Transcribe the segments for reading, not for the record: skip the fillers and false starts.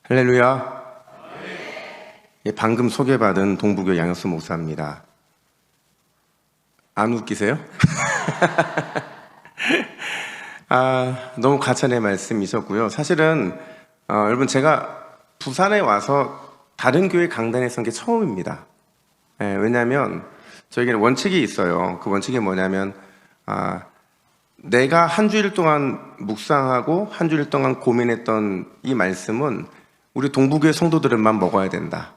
할렐루야. 예, 방금 소개받은 동부교 양혁수 목사입니다. 안 웃기세요? 너무 과찬의 말씀이셨고요. 사실은 여러분, 제가 부산에 와서 다른 교회 강단에 선 게 처음입니다. 왜냐하면 저에게는 원칙이 있어요. 그 원칙이 뭐냐면 내가 한 주일 동안 묵상하고 한 주일 동안 고민했던 이 말씀은 우리 동부교회 성도들만 먹어야 된다.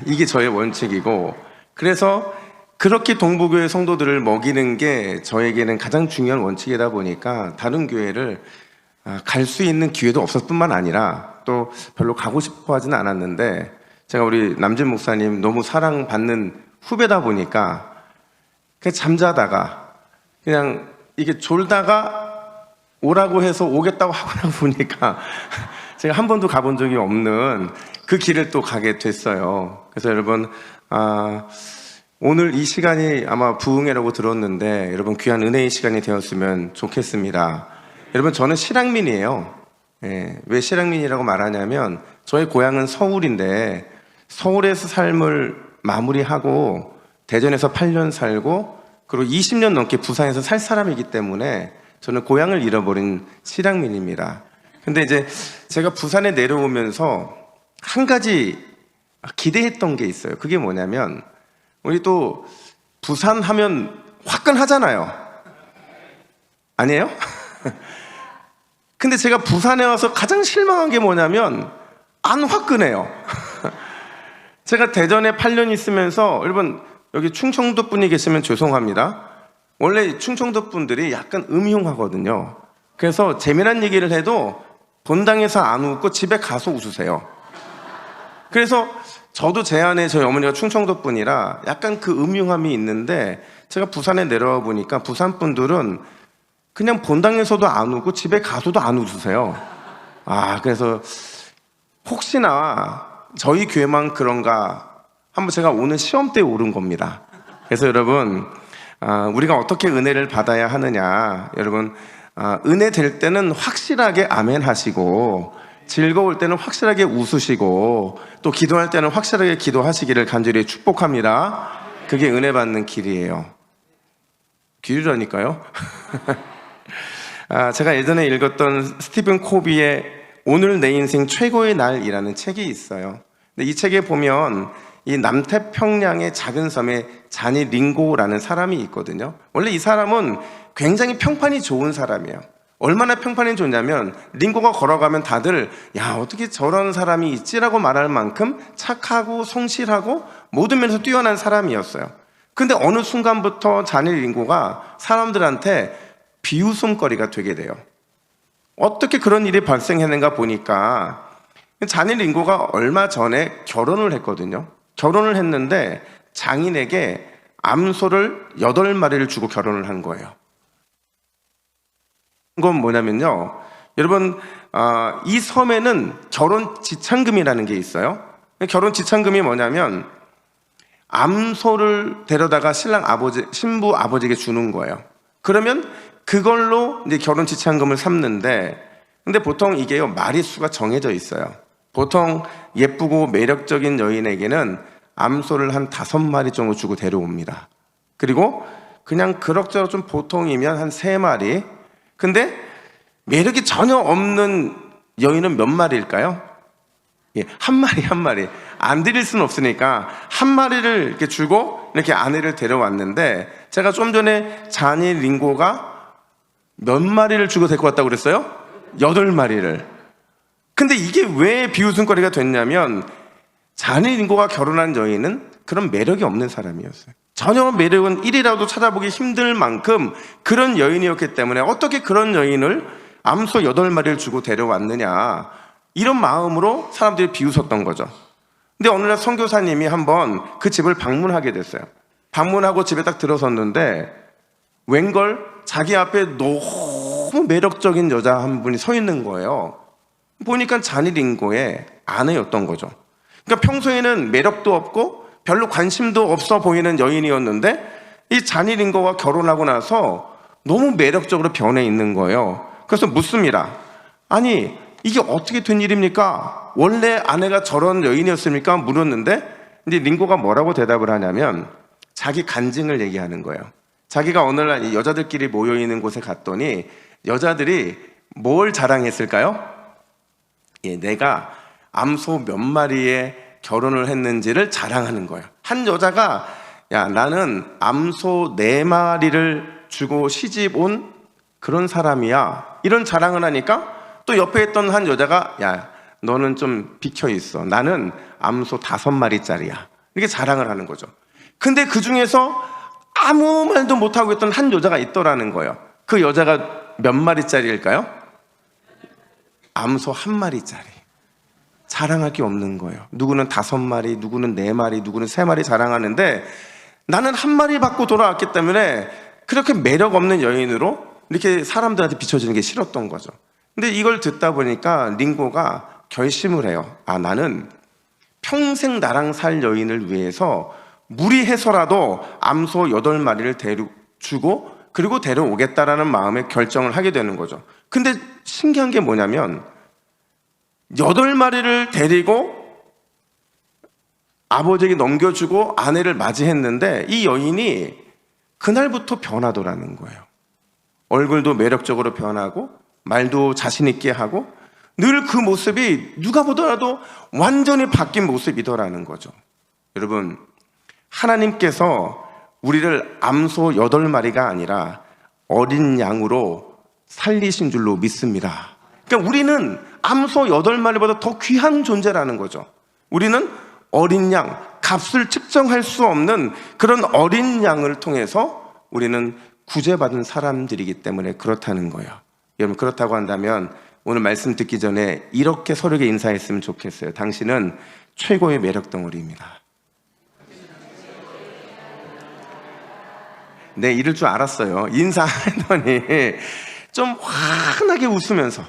이게 저의 원칙이고, 그래서 그렇게 동부교회 성도들을 먹이는 게 저에게는 가장 중요한 원칙이다 보니까 다른 교회를 갈 수 있는 기회도 없었을 뿐만 아니라 또 별로 가고 싶어 하지는 않았는데, 제가 우리 남진 목사님 너무 사랑받는 후배다 보니까 그냥 잠자다가 그냥 이게 졸다가 오라고 해서 오겠다고 하고 보니까 제가 한 번도 가본 적이 없는 그 길을 또 가게 됐어요. 그래서 여러분, 오늘 이 시간이 아마 부흥회라고 들었는데 여러분 귀한 은혜의 시간이 되었으면 좋겠습니다. 여러분, 저는 실향민이에요. 왜 실향민이라고 말하냐면 저의 고향은 서울인데 서울에서 삶을 마무리하고 대전에서 8년 살고 그리고 20년 넘게 부산에서 살 사람이기 때문에 저는 고향을 잃어버린 실향민입니다. 근데 이제 제가 부산에 내려오면서 한 가지 기대했던 게 있어요. 그게 뭐냐면, 우리 또 부산 하면 화끈하잖아요. 아니에요? 근데 제가 부산에 와서 가장 실망한 게 뭐냐면 안 화끈해요. 제가 대전에 8년 있으면서, 여러분 여기 충청도 분이 계시면 죄송합니다. 원래 충청도 분들이 약간 음흉하거든요. 그래서 재미난 얘기를 해도 본당에서 안 웃고 집에 가서 웃으세요. 그래서 저도 제 안에 저희 어머니가 충청도 분이라 약간 그 음흉함이 있는데, 제가 부산에 내려와 보니까 부산 분들은 그냥 본당에서도 안 웃고 집에 가서도 안 웃으세요. 그래서 혹시나 저희 교회만 그런가 한번 제가 오는 시험대에 오른 겁니다. 그래서 여러분, 우리가 어떻게 은혜를 받아야 하느냐, 여러분, 은혜 될 때는 확실하게 아멘 하시고, 즐거울 때는 확실하게 웃으시고, 또 기도할 때는 확실하게 기도하시기를 간절히 축복합니다. 그게 은혜 받는 길이에요. 길이라니까요. 제가 예전에 읽었던 스티븐 코비의 오늘 내 인생 최고의 날이라는 책이 있어요. 근데 이 책에 보면 이 남태평양의 작은 섬에 자니 링고라는 사람이 있거든요. 원래 이 사람은 굉장히 평판이 좋은 사람이에요. 얼마나 평판이 좋냐면 링고가 걸어가면 다들 야, 어떻게 저런 사람이 있지라고 말할 만큼 착하고 성실하고 모든 면에서 뛰어난 사람이었어요. 근데 어느 순간부터 자니 링고가 사람들한테 비웃음거리가 되게 돼요. 어떻게 그런 일이 발생했는가 보니까 자니 링고가 얼마 전에 결혼을 했거든요. 결혼을 했는데 장인에게 암소를 8마리를 주고 결혼을 한 거예요. 그건 뭐냐면요, 여러분, 이 섬에는 결혼 지참금이라는 게 있어요. 결혼 지참금이 뭐냐면 암소를 데려다가 신부 아버지에게 주는 거예요. 그러면 그걸로 이제 결혼 지참금을 삼는데, 근데 보통 이게요, 마리수가 정해져 있어요. 보통 예쁘고 매력적인 여인에게는 암소를 한 5마리 정도 주고 데려옵니다. 그리고 그냥 그럭저럭 좀 보통이면 한 3마리. 근데 매력이 전혀 없는 여인은 몇 마리일까요? 한 마리. 안 드릴 수는 없으니까 한 마리를 이렇게 주고 이렇게 아내를 데려왔는데, 제가 좀 전에 자니 링고가 몇 마리를 주고 데리고 왔다고 그랬어요? 8마리를. 근데 이게 왜 비웃음거리가 됐냐면, 자니 링고가 결혼한 여인은 그런 매력이 없는 사람이었어요. 전혀 매력은 1이라도 찾아보기 힘들 만큼 그런 여인이었기 때문에 어떻게 그런 여인을 암소 8마리를 주고 데려왔느냐, 이런 마음으로 사람들이 비웃었던 거죠. 근데 어느 날 선교사님이 한번 그 집을 방문하게 됐어요. 방문하고 집에 딱 들어섰는데 웬걸 자기 앞에 너무 매력적인 여자 한 분이 서 있는 거예요. 보니까 자니 링고의 아내였던 거죠. 그러니까 평소에는 매력도 없고 별로 관심도 없어 보이는 여인이었는데 이 자니 링고와 결혼하고 나서 너무 매력적으로 변해 있는 거예요. 그래서 묻습니다. 아니, 이게 어떻게 된 일입니까? 원래 아내가 저런 여인이었습니까? 물었는데 근데 링고가 뭐라고 대답을 하냐면 자기 간증을 얘기하는 거예요. 자기가 어느 날 이 여자들끼리 모여있는 곳에 갔더니 여자들이 뭘 자랑했을까요? 예, 내가 암소 몇 마리에 결혼을 했는지를 자랑하는 거예요. 한 여자가 야, 나는 암소 4마리를 주고 시집 온 그런 사람이야, 이런 자랑을 하니까 또 옆에 있던 한 여자가 야, 너는 좀 비켜 있어, 나는 암소 5마리짜리야, 이렇게 자랑을 하는 거죠. 근데 그 중에서 아무 말도 못하고 있던 한 여자가 있더라는 거예요. 그 여자가 몇 마리짜리일까요? 암소 1마리짜리. 자랑할 게 없는 거예요. 누구는 5마리, 누구는 4마리, 누구는 3마리 자랑하는데 나는 1마리 받고 돌아왔기 때문에 그렇게 매력 없는 여인으로 이렇게 사람들한테 비춰지는 게 싫었던 거죠. 근데 이걸 듣다 보니까 링고가 결심을 해요. 아, 나는 평생 나랑 살 여인을 위해서 무리해서라도 암소 8마리를 주고 그리고 데려오겠다라는 마음에 결정을 하게 되는 거죠. 근데 신기한 게 뭐냐면 8마리를 데리고 아버지에게 넘겨주고 아내를 맞이했는데 이 여인이 그날부터 변하더라는 거예요. 얼굴도 매력적으로 변하고 말도 자신 있게 하고 늘 그 모습이 누가 보더라도 완전히 바뀐 모습이더라는 거죠. 여러분, 하나님께서 우리를 암소 8마리가 아니라 어린 양으로 살리신 줄로 믿습니다. 그러니까 우리는 암소 8마리보다 더 귀한 존재라는 거죠. 우리는 어린 양, 값을 측정할 수 없는 그런 어린 양을 통해서 우리는 구제받은 사람들이기 때문에 그렇다는 거예요. 여러분, 그렇다고 한다면 오늘 말씀 듣기 전에 이렇게 서로에게 인사했으면 좋겠어요. 당신은 최고의 매력 덩어리입니다. 네, 이럴 줄 알았어요. 인사하더니 좀 환하게 웃으면서,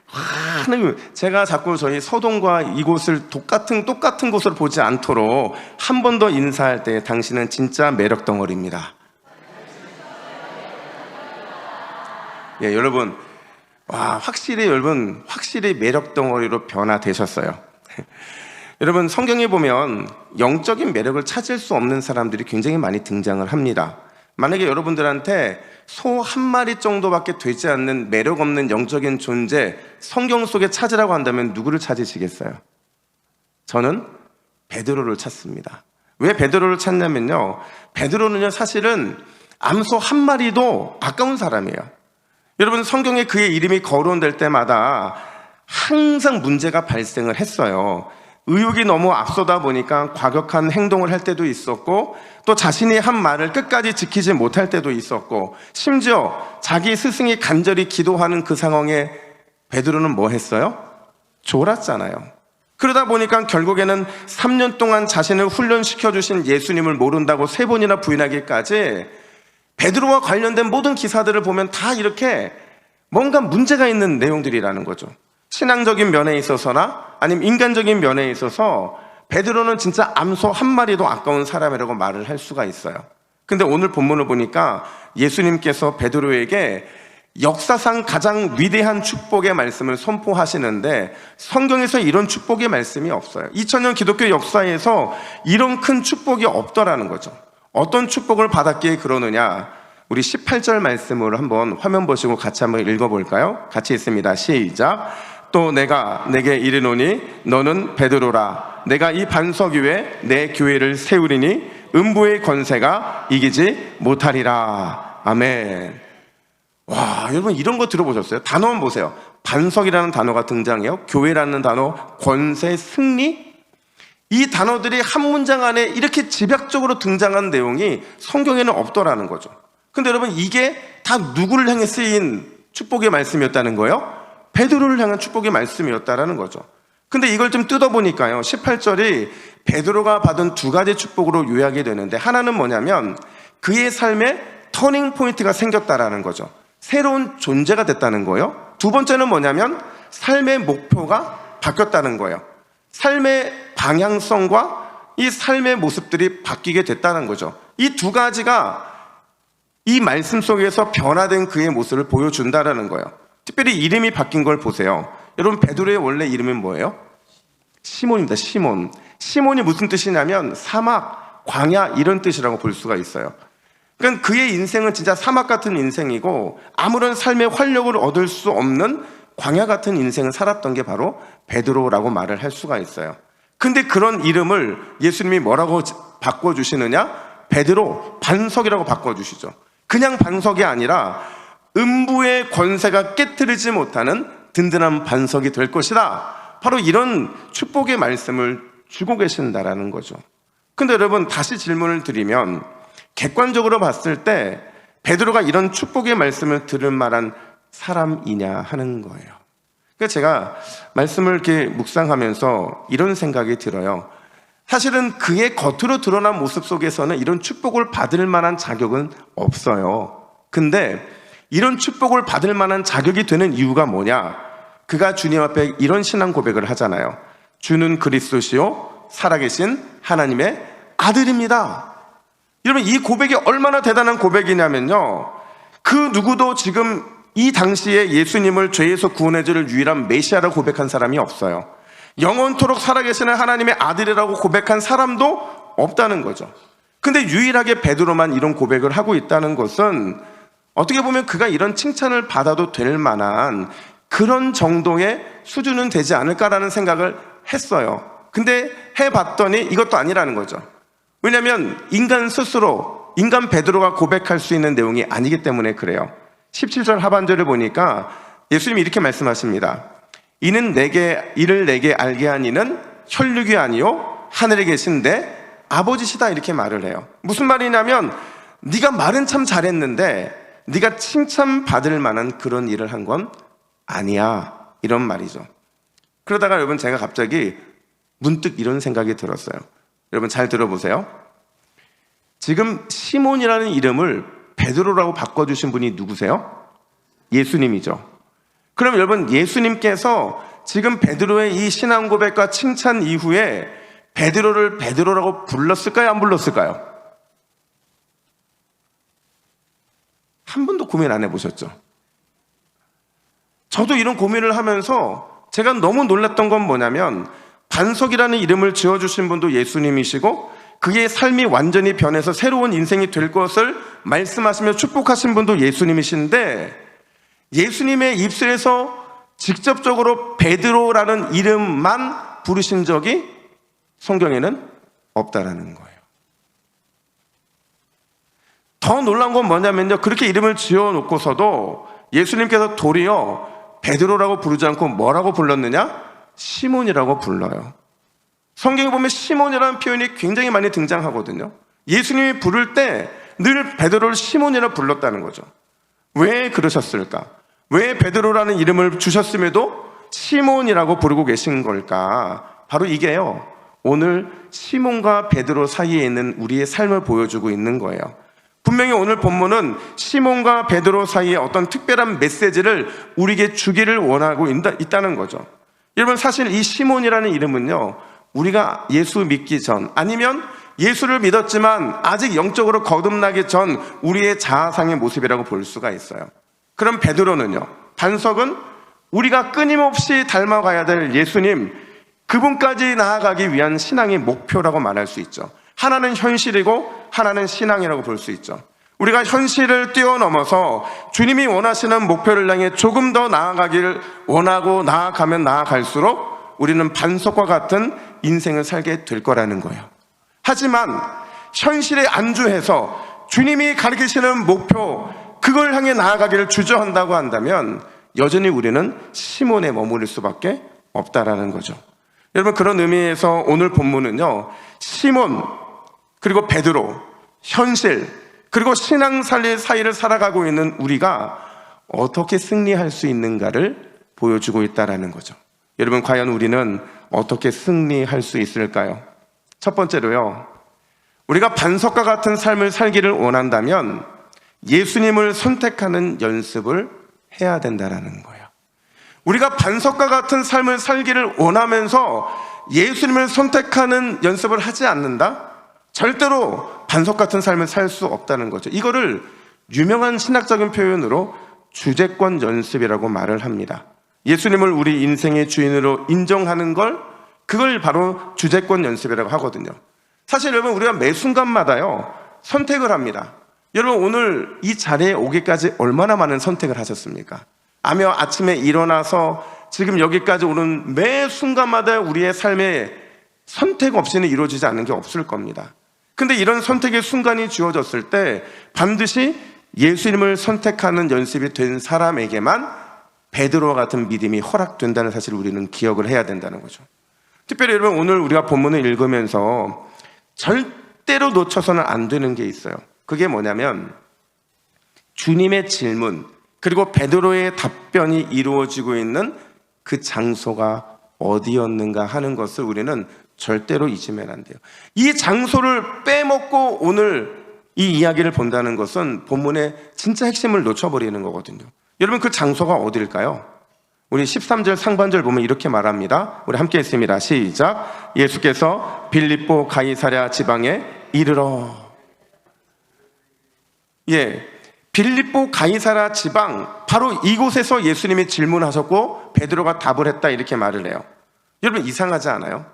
환하게. 제가 자꾸 저희 서동과 이곳을 똑같은 곳으로 보지 않도록 한 번 더 인사할 때 당신은 진짜 매력 덩어리입니다. 예, 여러분, 확실히 매력 덩어리로 변화되셨어요. 여러분, 성경에 보면 영적인 매력을 찾을 수 없는 사람들이 굉장히 많이 등장을 합니다. 만약에 여러분들한테 소 1마리 정도밖에 되지 않는 매력 없는 영적인 존재 성경 속에 찾으라고 한다면 누구를 찾으시겠어요? 저는 베드로를 찾습니다. 왜 베드로를 찾냐면요, 베드로는요 사실은 암소 1마리도 아까운 사람이에요. 여러분, 성경에 그의 이름이 거론될 때마다 항상 문제가 발생을 했어요. 의욕이 너무 앞서다 보니까 과격한 행동을 할 때도 있었고, 또 자신이 한 말을 끝까지 지키지 못할 때도 있었고, 심지어 자기 스승이 간절히 기도하는 그 상황에 베드로는 뭐 했어요? 졸았잖아요. 그러다 보니까 결국에는 3년 동안 자신을 훈련시켜주신 예수님을 모른다고 3번이나 부인하기까지, 베드로와 관련된 모든 기사들을 보면 다 이렇게 뭔가 문제가 있는 내용들이라는 거죠. 신앙적인 면에 있어서나 아니면 인간적인 면에 있어서 베드로는 진짜 암소 1마리도 아까운 사람이라고 말을 할 수가 있어요. 근데 오늘 본문을 보니까 예수님께서 베드로에게 역사상 가장 위대한 축복의 말씀을 선포하시는데 성경에서 이런 축복의 말씀이 없어요. 2000년 기독교 역사에서 이런 큰 축복이 없더라는 거죠. 어떤 축복을 받았기에 그러느냐, 우리 18절 말씀으로 한번 화면 보시고 같이 한번 읽어볼까요? 같이 있습니다. 시작. 또 내가 내게 이르노니 너는 베드로라. 내가 이 반석 위에 내 교회를 세우리니 음부의 권세가 이기지 못하리라. 아멘. 와, 여러분 이런 거 들어보셨어요? 단어만 보세요. 반석이라는 단어가 등장해요. 교회라는 단어, 권세, 승리. 이 단어들이 한 문장 안에 이렇게 집약적으로 등장한 내용이 성경에는 없더라는 거죠. 근데 여러분, 이게 다 누구를 향해 쓰인 축복의 말씀이었다는 거예요? 베드로를 향한 축복의 말씀이었다라는 거죠. 근데 이걸 좀 뜯어보니까요, 18절이 베드로가 받은 2가지 축복으로 요약이 되는데, 하나는 뭐냐면 그의 삶에 터닝 포인트가 생겼다라는 거죠. 새로운 존재가 됐다는 거예요. 2번째는 뭐냐면 삶의 목표가 바뀌었다는 거예요. 삶의 방향성과 이 삶의 모습들이 바뀌게 됐다는 거죠. 이 2가지가 이 말씀 속에서 변화된 그의 모습을 보여준다라는 거예요. 특별히 이름이 바뀐 걸 보세요. 여러분 베드로의 원래 이름은 뭐예요? 시몬입니다. 시몬. 시몬이 무슨 뜻이냐면 사막, 광야 이런 뜻이라고 볼 수가 있어요. 그러니까 그의 인생은 진짜 사막 같은 인생이고 아무런 삶의 활력을 얻을 수 없는 광야 같은 인생을 살았던 게 바로 베드로라고 말을 할 수가 있어요. 근데 그런 이름을 예수님이 뭐라고 바꿔주시느냐? 베드로, 반석이라고 바꿔주시죠. 그냥 반석이 아니라 음부의 권세가 깨트리지 못하는 든든한 반석이 될 것이다. 바로 이런 축복의 말씀을 주고 계신다라는 거죠. 근데 여러분 다시 질문을 드리면 객관적으로 봤을 때 베드로가 이런 축복의 말씀을 들을 만한 사람이냐 하는 거예요. 그래서 제가 말씀을 이렇게 묵상하면서 이런 생각이 들어요. 사실은 그의 겉으로 드러난 모습 속에서는 이런 축복을 받을 만한 자격은 없어요. 근데 이런 축복을 받을 만한 자격이 되는 이유가 뭐냐? 그가 주님 앞에 이런 신앙 고백을 하잖아요. 주는 그리스도시요 살아계신 하나님의 아들입니다. 여러분 이 고백이 얼마나 대단한 고백이냐면요, 그 누구도 지금 이 당시에 예수님을 죄에서 구원해 줄 유일한 메시아라고 고백한 사람이 없어요. 영원토록 살아계시는 하나님의 아들이라고 고백한 사람도 없다는 거죠. 근데 유일하게 베드로만 이런 고백을 하고 있다는 것은 어떻게 보면 그가 이런 칭찬을 받아도 될 만한 그런 정도의 수준은 되지 않을까라는 생각을 했어요. 근데 해봤더니 이것도 아니라는 거죠. 왜냐하면 인간 스스로, 인간 베드로가 고백할 수 있는 내용이 아니기 때문에 그래요. 17절 하반절을 보니까 예수님이 이렇게 말씀하십니다. 이를 내게 알게 한 이는 혈육이 아니요 하늘에 계신 내 아버지시다, 이렇게 말을 해요. 무슨 말이냐면 네가 말은 참 잘했는데 네가 칭찬받을 만한 그런 일을 한 건 아니야, 이런 말이죠. 그러다가 여러분 제가 갑자기 문득 이런 생각이 들었어요. 여러분 잘 들어보세요. 지금 시몬이라는 이름을 베드로라고 바꿔주신 분이 누구세요? 예수님이죠. 그럼 여러분 예수님께서 지금 베드로의 이 신앙 고백과 칭찬 이후에 베드로를 베드로라고 불렀을까요? 안 불렀을까요? 한 번도 고민 안 해보셨죠? 저도 이런 고민을 하면서 제가 너무 놀랐던 건 뭐냐면 반석이라는 이름을 지어주신 분도 예수님이시고 그의 삶이 완전히 변해서 새로운 인생이 될 것을 말씀하시며 축복하신 분도 예수님이신데 예수님의 입술에서 직접적으로 베드로라는 이름만 부르신 적이 성경에는 없다라는 거예요. 더 놀라운 건 뭐냐면요, 그렇게 이름을 지어놓고서도 예수님께서 도리어 베드로라고 부르지 않고 뭐라고 불렀느냐? 시몬이라고 불러요. 성경에 보면 시몬이라는 표현이 굉장히 많이 등장하거든요. 예수님이 부를 때 늘 베드로를 시몬이라 불렀다는 거죠. 왜 그러셨을까? 왜 베드로라는 이름을 주셨음에도 시몬이라고 부르고 계신 걸까? 바로 이게요, 오늘 시몬과 베드로 사이에 있는 우리의 삶을 보여주고 있는 거예요. 분명히 오늘 본문은 시몬과 베드로 사이에 어떤 특별한 메시지를 우리에게 주기를 원하고 있다는 거죠. 여러분 사실 이 시몬이라는 이름은요, 우리가 예수 믿기 전, 아니면 예수를 믿었지만 아직 영적으로 거듭나기 전 우리의 자아상의 모습이라고 볼 수가 있어요. 그럼 베드로는요, 반석은 우리가 끊임없이 닮아가야 될 예수님, 그분까지 나아가기 위한 신앙의 목표라고 말할 수 있죠. 하나는 현실이고 하나는 신앙이라고 볼 수 있죠. 우리가 현실을 뛰어넘어서 주님이 원하시는 목표를 향해 조금 더 나아가기를 원하고 나아가면 나아갈수록 우리는 반석과 같은 인생을 살게 될 거라는 거예요. 하지만 현실에 안주해서 주님이 가르치시는 목표, 그걸 향해 나아가기를 주저한다고 한다면 여전히 우리는 시몬에 머무를 수밖에 없다라는 거죠. 여러분 그런 의미에서 오늘 본문은요, 시몬 그리고 베드로, 현실 그리고 신앙살리 사이를 살아가고 있는 우리가 어떻게 승리할 수 있는가를 보여주고 있다라는 거죠. 여러분 과연 우리는 어떻게 승리할 수 있을까요? 첫 번째로요, 우리가 반석과 같은 삶을 살기를 원한다면 예수님을 선택하는 연습을 해야 된다라는 거예요. 우리가 반석과 같은 삶을 살기를 원하면서 예수님을 선택하는 연습을 하지 않는다? 절대로 반석 같은 삶을 살 수 없다는 거죠. 이거를 유명한 신학적인 표현으로 주제권 연습이라고 말을 합니다. 예수님을 우리 인생의 주인으로 인정하는 그걸 바로 주제권 연습이라고 하거든요. 사실 여러분, 우리가 매 순간마다요 선택을 합니다. 여러분, 오늘 이 자리에 오기까지 얼마나 많은 선택을 하셨습니까? 아침에 일어나서 지금 여기까지 오는 매 순간마다 우리의 삶에 선택 없이는 이루어지지 않는 게 없을 겁니다. 근데 이런 선택의 순간이 주어졌을 때 반드시 예수님을 선택하는 연습이 된 사람에게만 베드로와 같은 믿음이 허락된다는 사실을 우리는 기억을 해야 된다는 거죠. 특별히 여러분, 오늘 우리가 본문을 읽으면서 절대로 놓쳐서는 안 되는 게 있어요. 그게 뭐냐면 주님의 질문 그리고 베드로의 답변이 이루어지고 있는 그 장소가 어디였는가 하는 것을 우리는 절대로 잊으면 안 돼요. 이 장소를 빼먹고 오늘 이 이야기를 본다는 것은 본문의 진짜 핵심을 놓쳐버리는 거거든요. 여러분, 그 장소가 어딜까요? 우리 13절 상반절 보면 이렇게 말합니다. 우리 함께 했습니다. 시작. 예수께서 빌립보 가이사랴 지방에 이르러. 빌립보 가이사랴 지방, 바로 이곳에서 예수님이 질문하셨고 베드로가 답을 했다, 이렇게 말을 해요. 여러분, 이상하지 않아요?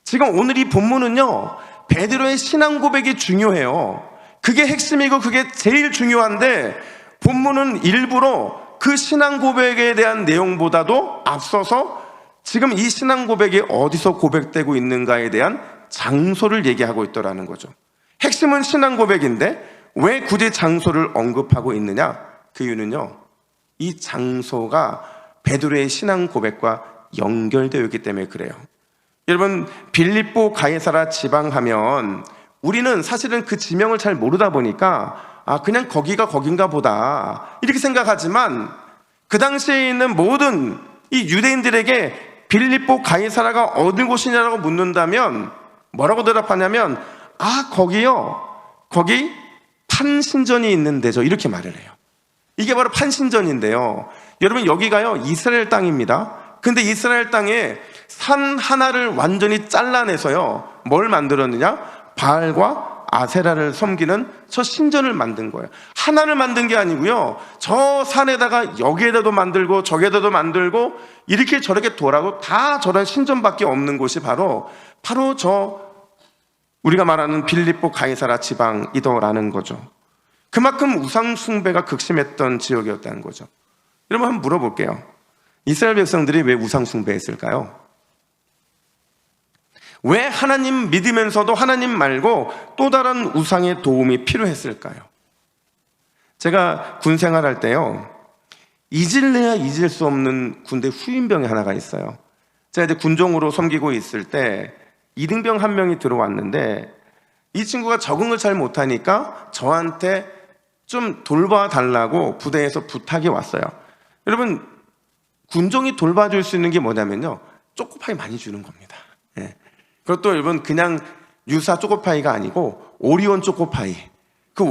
지금 오늘 이 본문은요 베드로의 신앙 고백이 중요해요. 그게 핵심이고 그게 제일 중요한데 본문은 일부러 그 신앙 고백에 대한 내용보다도 앞서서 지금 이 신앙 고백이 어디서 고백되고 있는가에 대한 장소를 얘기하고 있더라는 거죠. 핵심은 신앙 고백인데 왜 굳이 장소를 언급하고 있느냐? 그 이유는요, 이 장소가 베드로의 신앙 고백과 연결되어 있기 때문에 그래요. 여러분, 빌립보 가이사랴 지방 하면 우리는 사실은 그 지명을 잘 모르다 보니까 그냥 거기가 거긴가 보다 이렇게 생각하지만 그 당시에 있는 모든 이 유대인들에게 빌립보 가이사랴가 어느 곳이냐라고 묻는다면 뭐라고 대답하냐면 거기요, 거기 판신전이 있는 데죠, 이렇게 말을 해요. 이게 바로 판신전인데요, 여러분 여기가요 이스라엘 땅입니다. 근데 이스라엘 땅에 산 하나를 완전히 잘라내서요 뭘 만들었느냐? 바알과 아세라를 섬기는 저 신전을 만든 거예요. 하나를 만든 게 아니고요, 저 산에다가 여기에다도 만들고 저기에다도 만들고 이렇게 저렇게 돌아도 다 저런 신전밖에 없는 곳이 바로 저 우리가 말하는 빌립보 가이사랴 지방이더라는 거죠. 그만큼 우상 숭배가 극심했던 지역이었다는 거죠. 여러분, 한번 물어볼게요. 이스라엘 백성들이 왜 우상 숭배했을까요? 왜 하나님 믿으면서도 하나님 말고 또 다른 우상의 도움이 필요했을까요? 제가 군 생활할 때요, 잊을래야 잊을 수 없는 군대 후임병이 하나가 있어요. 제가 이제 군종으로 섬기고 있을 때 이등병 한 명이 들어왔는데 이 친구가 적응을 잘 못하니까 저한테 좀 돌봐달라고 부대에서 부탁이 왔어요. 여러분, 군종이 돌봐줄 수 있는 게 뭐냐면요, 초코파이 많이 주는 겁니다. 그것도 여러분 그냥 유사 초코파이가 아니고 오리온 초코파이, 그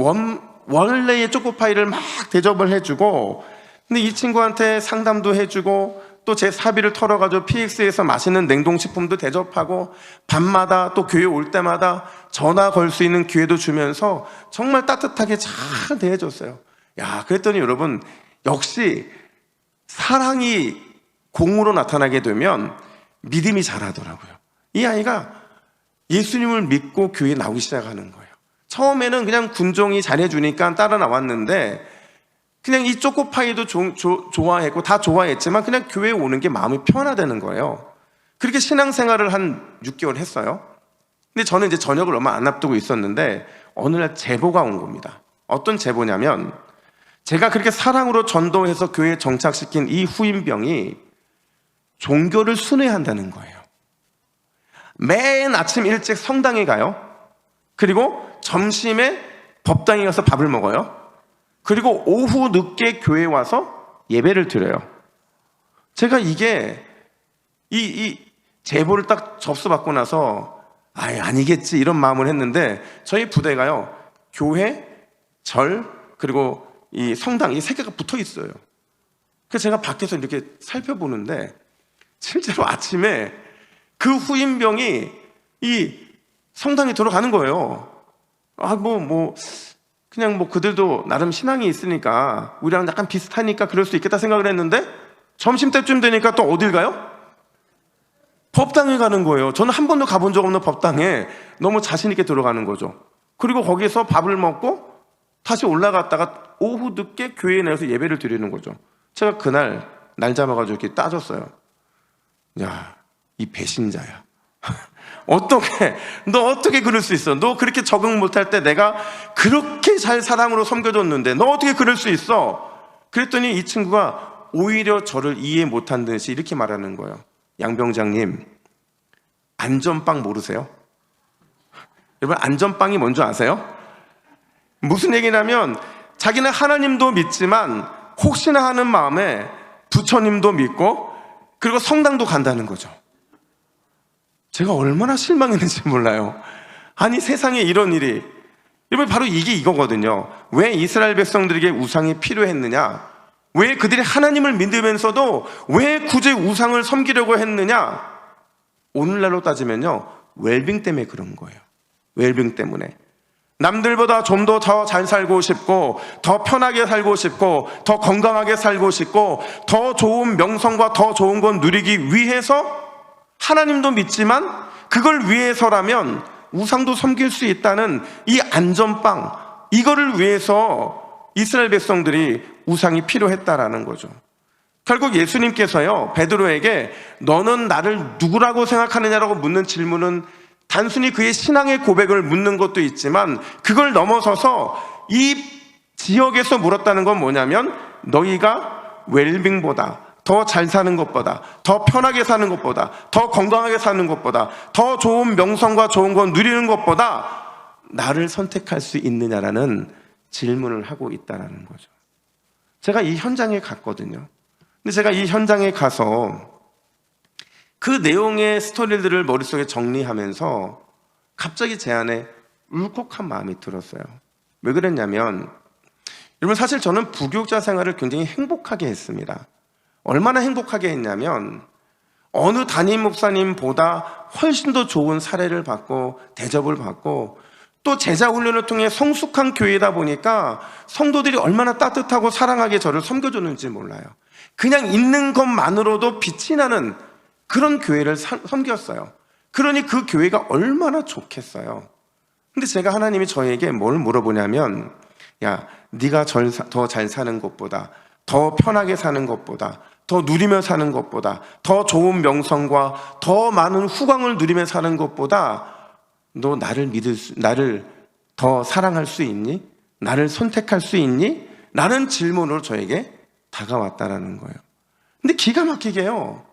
원래의 초코파이를 막 대접을 해주고, 근데 이 친구한테 상담도 해주고 또 제 사비를 털어가지고 PX에서 맛있는 냉동식품도 대접하고 밤마다 또 교회 올 때마다 전화 걸 수 있는 기회도 주면서 정말 따뜻하게 잘 대해줬어요. 그랬더니 여러분, 역시 사랑이 공으로 나타나게 되면 믿음이 자라더라고요. 이 아이가 예수님을 믿고 교회에 나오기 시작하는 거예요. 처음에는 그냥 군종이 잘해주니까 따라 나왔는데 그냥 이 초코파이도 좋아했고 다 좋아했지만 그냥 교회에 오는 게 마음이 편하다는 거예요. 그렇게 신앙생활을 한 6개월 했어요. 근데 저는 이제 저녁을 얼마 안 앞두고 있었는데 어느 날 제보가 온 겁니다. 어떤 제보냐면 제가 그렇게 사랑으로 전도해서 교회에 정착시킨 이 후임병이 종교를 순회한다는 거예요. 매일 아침 일찍 성당에 가요. 그리고 점심에 법당에 가서 밥을 먹어요. 그리고 오후 늦게 교회에 와서 예배를 드려요. 제가 이게 이 제보를 딱 접수받고 나서 아니겠지 이런 마음을 했는데 저희 부대가요, 교회, 절, 그리고 이 성당, 이 세 개가 붙어 있어요. 그래서 제가 밖에서 이렇게 살펴보는데 실제로 아침에 그 후임병이 이 성당에 들어가는 거예요. 그냥 그들도 나름 신앙이 있으니까 우리랑 약간 비슷하니까 그럴 수 있겠다 생각을 했는데 점심때쯤 되니까 또 어딜 가요? 법당에 가는 거예요. 저는 한 번도 가본 적 없는 법당에 너무 자신 있게 들어가는 거죠. 그리고 거기서 밥을 먹고 다시 올라갔다가 오후 늦게 교회에 내려서 예배를 드리는 거죠. 제가 그날 날 잡아가지고 이렇게 따졌어요. 야, 이 배신자야. 너 어떻게 그럴 수 있어? 너 그렇게 적응 못할 때 내가 그렇게 잘 사랑으로 섬겨줬는데 너 어떻게 그럴 수 있어? 그랬더니 이 친구가 오히려 저를 이해 못한 듯이 이렇게 말하는 거예요. 양병장님, 안전빵 모르세요? 여러분, 안전빵이 뭔지 아세요? 무슨 얘기냐면 자기는 하나님도 믿지만 혹시나 하는 마음에 부처님도 믿고 그리고 성당도 간다는 거죠. 제가 얼마나 실망했는지 몰라요. 아니, 세상에 이런 일이. 여러분, 바로 이게 이거거든요. 왜 이스라엘 백성들에게 우상이 필요했느냐? 왜 그들이 하나님을 믿으면서도 왜 굳이 우상을 섬기려고 했느냐? 오늘날로 따지면요, 웰빙 때문에 그런 거예요. 웰빙 때문에. 남들보다 좀 더 잘 살고 싶고, 더 편하게 살고 싶고, 더 건강하게 살고 싶고, 더 좋은 명성과 더 좋은 건 누리기 위해서 하나님도 믿지만 그걸 위해서라면 우상도 섬길 수 있다는 이 안전빵, 이거를 위해서 이스라엘 백성들이 우상이 필요했다라는 거죠. 결국 예수님께서요, 베드로에게 너는 나를 누구라고 생각하느냐라고 묻는 질문은 단순히 그의 신앙의 고백을 묻는 것도 있지만 그걸 넘어서서 이 지역에서 물었다는 건 뭐냐면 너희가 웰빙보다, 더 잘 사는 것보다, 더 편하게 사는 것보다, 더 건강하게 사는 것보다, 더 좋은 명성과 좋은 건 누리는 것보다 나를 선택할 수 있느냐라는 질문을 하고 있다는 거죠. 제가 이 현장에 갔거든요. 근데 제가 이 현장에 가서 그 내용의 스토리들을 머릿속에 정리하면서 갑자기 제 안에 울컥한 마음이 들었어요. 왜 그랬냐면, 여러분, 사실 저는 부교육자 생활을 굉장히 행복하게 했습니다. 얼마나 행복하게 했냐면 어느 담임 목사님보다 훨씬 더 좋은 사례를 받고 대접을 받고 또 제자 훈련을 통해 성숙한 교회다 보니까 성도들이 얼마나 따뜻하고 사랑하게 저를 섬겨줬는지 몰라요. 그냥 있는 것만으로도 빛이 나는 그런 교회를 섬겼어요. 그러니 그 교회가 얼마나 좋겠어요. 근데 제가 하나님이 저에게 뭘 물어보냐면, 야, 네가 더 잘 사는 것보다, 더 편하게 사는 것보다, 더 누리며 사는 것보다, 더 좋은 명성과 더 많은 후광을 누리며 사는 것보다 너 나를 더 사랑할 수 있니? 나를 선택할 수 있니? 라는 질문으로 저에게 다가왔다라는 거예요. 근데 기가 막히게요,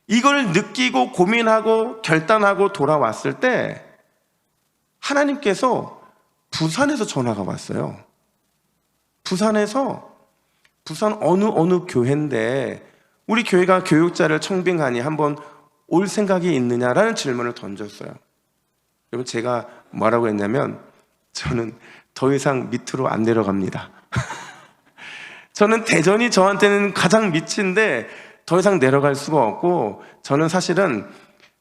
이걸 느끼고 고민하고 결단하고 돌아왔을 때 하나님께서 부산에서 전화가 왔어요. 부산 어느 교회인데 우리 교회가 교육자를 청빙하니 한번 올 생각이 있느냐라는 질문을 던졌어요. 여러분, 제가 뭐라고 했냐면 저는 더 이상 밑으로 안 내려갑니다. 저는 대전이 저한테는 가장 밑인데 더 이상 내려갈 수가 없고, 저는 사실은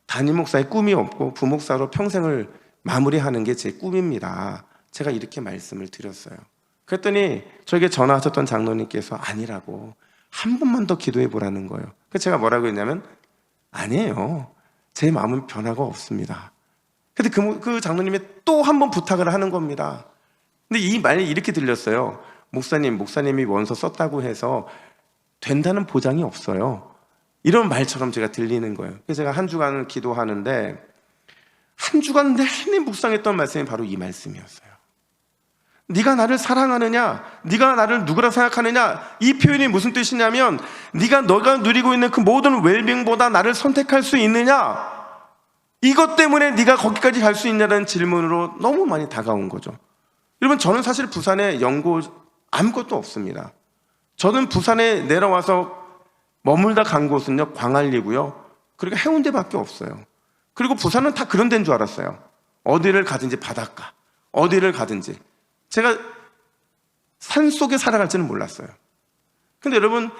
담임 목사의 꿈이 없고 부목사로 평생을 마무리하는 게 제 꿈입니다. 제가 이렇게 말씀을 드렸어요. 그랬더니 저에게 전화하셨던 장로님께서 아니라고, 한 번만 더 기도해 보라는 거예요. 그래서 제가 뭐라고 했냐면 아니에요, 제 마음은 변화가 없습니다. 근데 그 장로님이 또 한 번 부탁을 하는 겁니다. 근데 이 말이 이렇게 들렸어요. 목사님이 원서 썼다고 해서 된다는 보장이 없어요. 이런 말처럼 제가 들리는 거예요. 그래서 제가 한 주간을 기도하는데 한 주간 내내 묵상했던 말씀이 바로 이 말씀이었어요. 네가 나를 사랑하느냐, 네가 나를 누구라 생각하느냐, 이 표현이 무슨 뜻이냐면 너가 누리고 있는 그 모든 웰빙보다 나를 선택할 수 있느냐, 이것 때문에 네가 거기까지 갈 수 있냐는 질문으로 너무 많이 다가온 거죠. 여러분, 저는 사실 부산에 연고 아무것도 없습니다. 저는 부산에 내려와서 머물다 간 곳은요, 광안리고요, 그리고 해운대밖에 없어요. 그리고 부산은 다 그런 데인 줄 알았어요. 어디를 가든지 바닷가, 어디를 가든지. 제가 산속에 살아갈지는 몰랐어요. 근데 여러분,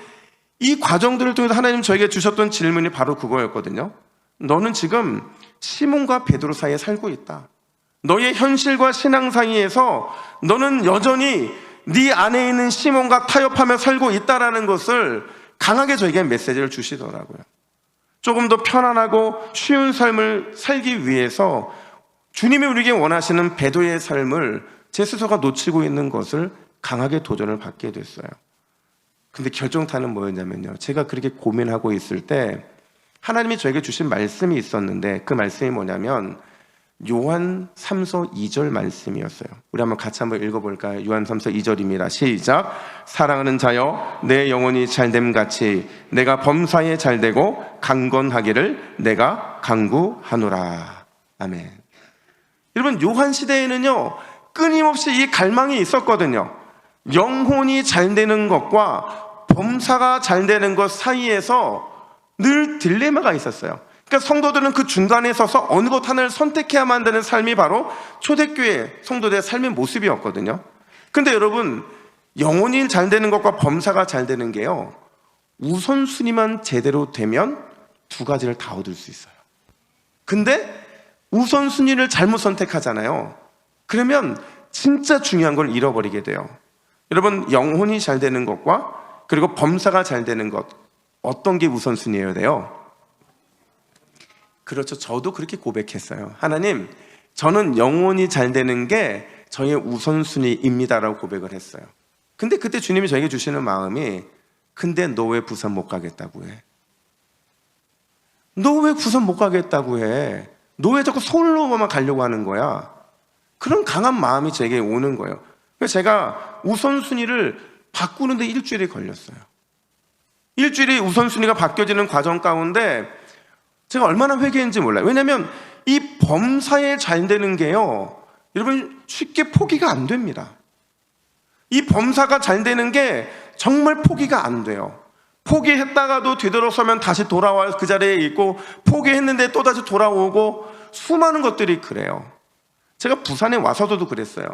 이 과정들을 통해서 하나님 저에게 주셨던 질문이 바로 그거였거든요. 너는 지금 시몬과 베드로 사이에 살고 있다. 너의 현실과 신앙 사이에서 너는 여전히 네 안에 있는 시몬과 타협하며 살고 있다라는 것을 강하게 저에게 메시지를 주시더라고요. 조금 더 편안하고 쉬운 삶을 살기 위해서 주님이 우리에게 원하시는 배도의 삶을 제 스스로가 놓치고 있는 것을 강하게 도전을 받게 됐어요. 근데 결정타는 뭐였냐면요, 제가 그렇게 고민하고 있을 때 하나님이 저에게 주신 말씀이 있었는데, 그 말씀이 뭐냐면 요한 3서 2절 말씀이었어요. 우리 한번 같이 한번 읽어볼까요? 요한 3서 2절입니다. 시작. 사랑하는 자여, 내 영혼이 잘됨 같이 내가 범사에 잘되고 강건하기를 내가 간구하노라. 아멘. 여러분, 요한 시대에는요 끊임없이 이 갈망이 있었거든요. 영혼이 잘되는 것과 범사가 잘되는 것 사이에서 늘 딜레마가 있었어요. 그러니까 성도들은 그 중간에 서서 어느 것 하나를 선택해야만 되는 삶이 바로 초대교회 성도들의 삶의 모습이었거든요. 근데 여러분, 영혼이 잘 되는 것과 범사가 잘 되는 게요, 우선순위만 제대로 되면 두 가지를 다 얻을 수 있어요. 근데 우선순위를 잘못 선택하잖아요. 그러면 진짜 중요한 걸 잃어버리게 돼요. 여러분, 영혼이 잘 되는 것과 그리고 범사가 잘 되는 것, 어떤 게 우선순위여야 돼요? 그렇죠. 저도 그렇게 고백했어요. 하나님, 저는 영혼이 잘 되는 게 저의 우선순위입니다라고 고백을 했어요. 근데 그때 주님이 저에게 주시는 마음이, 근데 너 왜 부산 못 가겠다고 해? 너 왜 부산 못 가겠다고 해? 너 왜 자꾸 서울로만 가려고 하는 거야? 그런 강한 마음이 제게 오는 거예요. 그래서 제가 우선순위를 바꾸는데 일주일이 걸렸어요. 일주일이 우선순위가 바뀌어지는 과정 가운데 제가 얼마나 회개했는지 몰라요. 왜냐하면 이 범사에 잘 되는 게요, 여러분, 쉽게 포기가 안 됩니다. 이 범사가 잘 되는 게 정말 포기가 안 돼요. 포기했다가도 되돌아서면 다시 돌아와 그 자리에 있고, 포기했는데 또 다시 돌아오고, 수많은 것들이 그래요. 제가 부산에 와서도 그랬어요.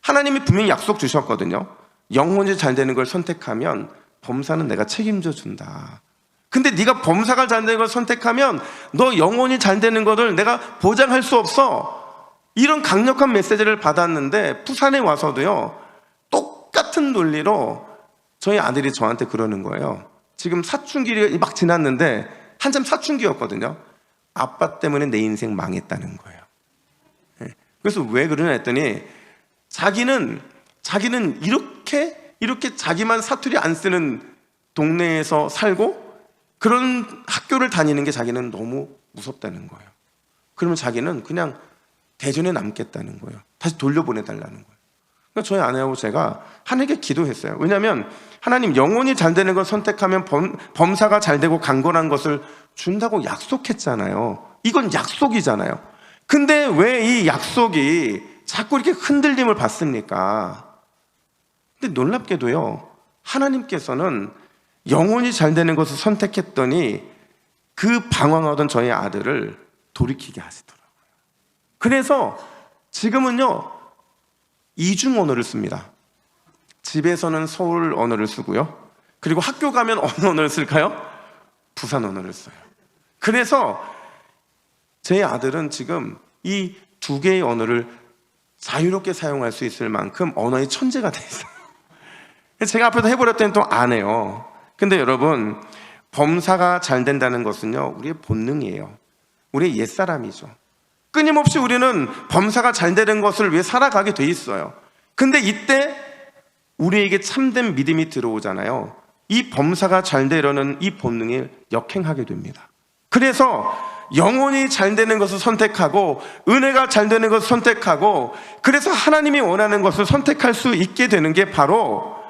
하나님이 분명히 약속 주셨거든요. 영혼이 잘 되는 걸 선택하면 범사는 내가 책임져 준다. 근데 네가 범사가 잘 되는 걸 선택하면 너 영혼이 잘 되는 것을 내가 보장할 수 없어. 이런 강력한 메시지를 받았는데, 부산에 와서도요 똑같은 논리로 저희 아들이 저한테 그러는 거예요. 지금 사춘기가 막 지났는데 한참 사춘기였거든요. 아빠 때문에 내 인생 망했다는 거예요. 그래서 왜 그러냐 했더니, 자기는 이렇게 자기만 사투리 안 쓰는 동네에서 살고 그런 학교를 다니는 게 자기는 너무 무섭다는 거예요. 그러면 자기는 그냥 대전에 남겠다는 거예요. 다시 돌려보내달라는 거예요. 그러니까 저희 아내하고 제가 하나님께 기도했어요. 왜냐하면 하나님, 영혼이 잘 되는 걸 선택하면 범사가 잘 되고 강건한 것을 준다고 약속했잖아요. 이건 약속이잖아요. 근데 왜 이 약속이 자꾸 이렇게 흔들림을 받습니까? 근데 놀랍게도요, 하나님께서는 영혼이 잘 되는 것을 선택했더니 그 방황하던 저희 아들을 돌이키게 하시더라고요. 그래서 지금은요 이중 언어를 씁니다. 집에서는 서울 언어를 쓰고요, 그리고 학교 가면 어느 언어를 쓸까요? 부산 언어를 써요. 그래서 제 아들은 지금 이 두 개의 언어를 자유롭게 사용할 수 있을 만큼 언어의 천재가 돼 있어요. 제가 앞에서 해버렸더니 또 안 해요. 근데 여러분, 범사가 잘 된다는 것은요 우리의 본능이에요. 우리의 옛사람이죠. 끊임없이 우리는 범사가 잘 되는 것을 위해 살아가게 돼 있어요. 근데 이때 우리에게 참된 믿음이 들어오잖아요. 이 범사가 잘 되려는 이 본능에 역행하게 됩니다. 그래서 영혼이 잘 되는 것을 선택하고 은혜가 잘 되는 것을 선택하고, 그래서 하나님이 원하는 것을 선택할 수 있게 되는 게 바로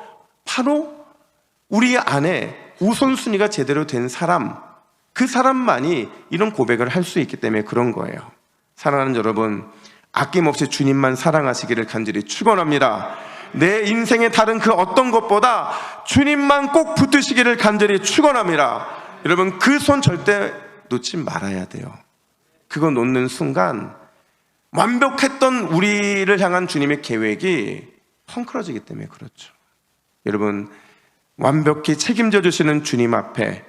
우리 안에 우선순위가 제대로 된 사람, 그 사람만이 이런 고백을 할 수 있기 때문에 그런 거예요. 사랑하는 여러분, 아낌없이 주님만 사랑하시기를 간절히 축원합니다. 내 인생의 다른 그 어떤 것보다 주님만 꼭 붙드시기를 간절히 축원합니다. 여러분, 그 손 절대 놓지 말아야 돼요. 그거 놓는 순간 완벽했던 우리를 향한 주님의 계획이 헝클어지기 때문에 그렇죠. 여러분, 완벽히 책임져 주시는 주님 앞에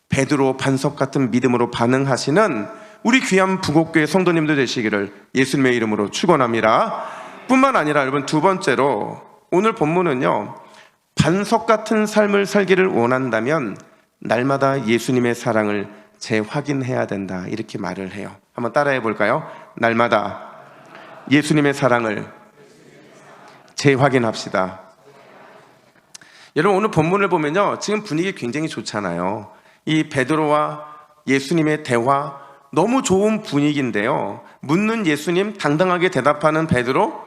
베드로 반석 같은 믿음으로 반응하시는 우리 귀한 부곡교회 성도님들 되시기를 예수님의 이름으로 축원합니다. 뿐만 아니라 여러분, 두 번째로 오늘 본문은요 반석 같은 삶을 살기를 원한다면 날마다 예수님의 사랑을 재확인해야 된다, 이렇게 말을 해요. 한번 따라해 볼까요? 날마다 예수님의 사랑을 재확인합시다. 여러분, 오늘 본문을 보면요, 지금 분위기 굉장히 좋잖아요. 이 베드로와 예수님의 대화, 너무 좋은 분위기인데요, 묻는 예수님, 당당하게 대답하는 베드로,